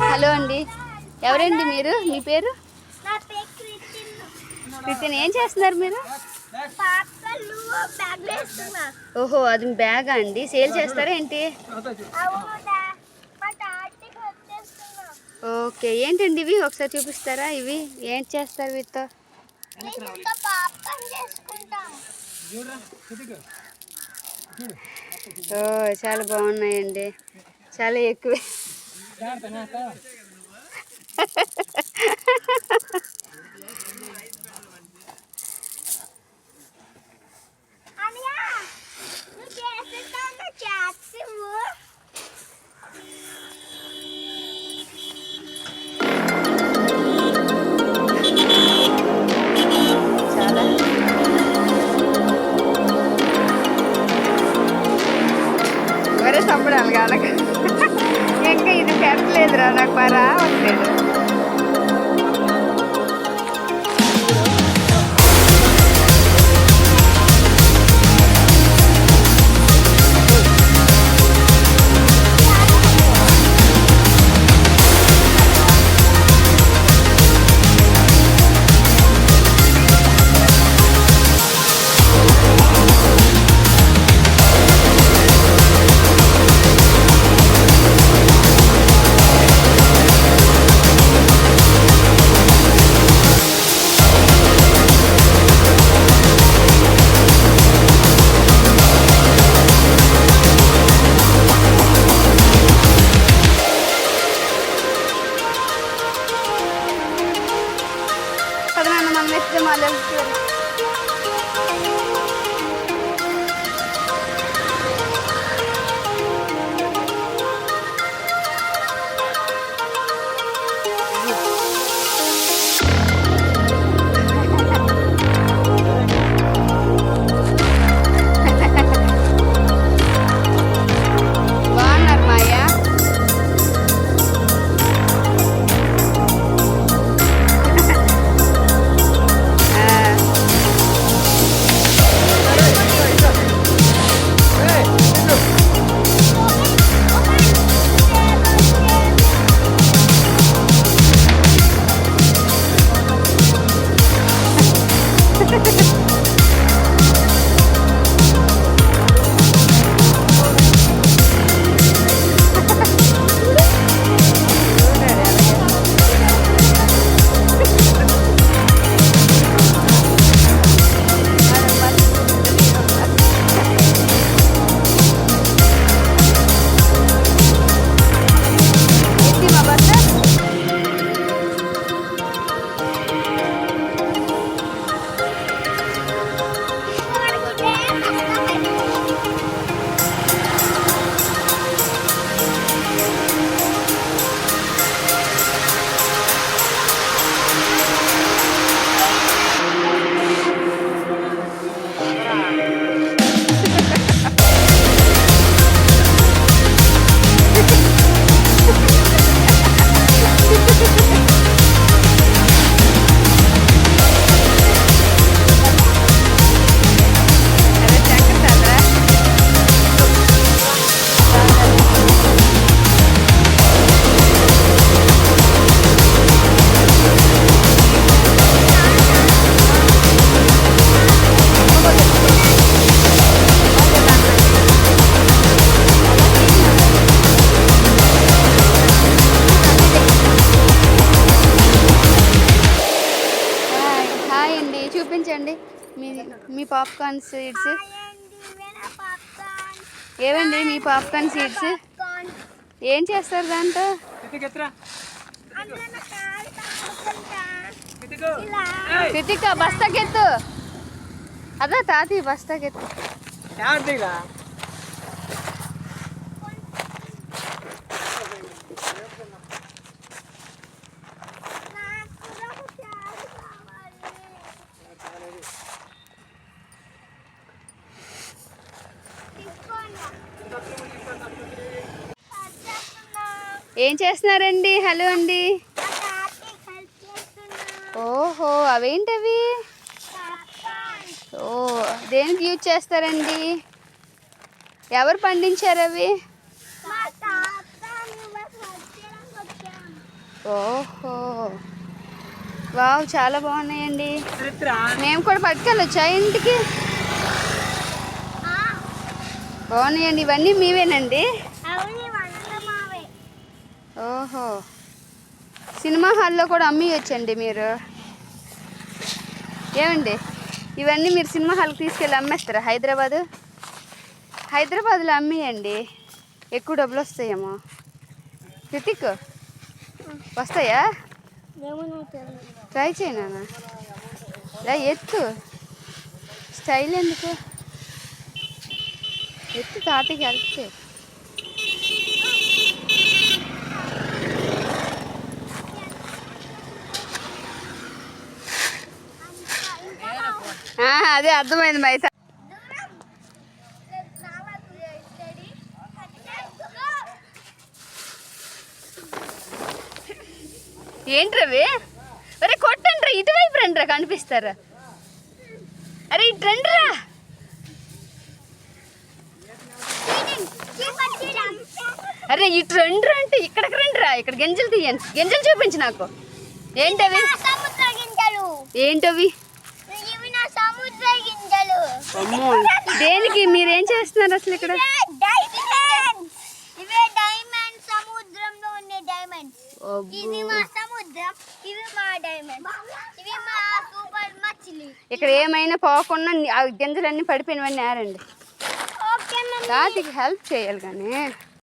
Hello అండి. ఎవరండి మీరు? మీ పేరు? క్రిస్టిన్. ఏం చేస్తున్నారు మీరు? ఓహో, అది బ్యాగా అండి? సేల్ చేస్తారా ఏంటి? ఓకే, ఏంటండి ఇవి? ఒకసారి చూపిస్తారా? ఇవి ఏంటి చేస్తారు వీటితో? ఓ, చాలా బాగున్నాయండి. చాలా ఎక్కువ. వరే సంబడాలి కనుక ఇంకా ఇది పెట్టలేదురా, నాకు బాగా రావట్లేదు. చూపించండి మీ పాప్కార్న్ సీడ్స్. ఏవండి మీ పాప్కార్న్ సీడ్స్? ఏం చేస్తారు దాంతో? కృతిక బస్తాకెత్తు. అదా తాతి బస్తాకెత్తు. ఏం చేస్తున్నారండి? హలో అండి. ఓహో, అవేంటవి? ఓ, దేనికి యూజ్ చేస్తారండి? ఎవరు పండించారు అవి? ఓహో వావ్ చాలా బాగున్నాయండి. మేము కూడా పట్టుకెళ్ళొచ్చా ఇంటికి? బాగున్నాయండి. ఇవన్నీ మీవేనండి? ఓహో సినిమా హాల్లో కూడా అమ్మియొచ్చండి మీరు. ఏమండి ఇవన్నీ మీరు సినిమా హాల్కి తీసుకెళ్ళి అమ్మేస్తారా? హైదరాబాద్లో అమ్మియండి, ఎక్కువ డబ్బులు వస్తాయేమో. క్రితిక్ వస్తాయా? ట్రై చేయనా? ఎత్తు స్టైల్ ఎందుకు, ఎత్తు తాతకి హెల్ప్ చేయి. అదే అర్థమైంది మైసా. ఏంటి రవి? అరే కొట్టండి రా, ఇటువైపు రండి రా, కనిపిస్తారా? అరే ఇటు రండి రా. అరే ఇటు రండి రా అంటే ఇక్కడికి రండి రా. ఇక్కడ గింజలు తీయండి, గింజలు చూపించి నాకు. ఏంటవి? ఏంటవి? అమ్మో దేనికి? మీరేం చేస్తున్నారు అసలు ఇక్కడ? ఇక్కడ ఏమైనా పోకుండా ఆ గింజలన్నీ పడిపోయినవన్నీ ఆరండి. తాతకి హెల్ప్ చేయాలి కానీ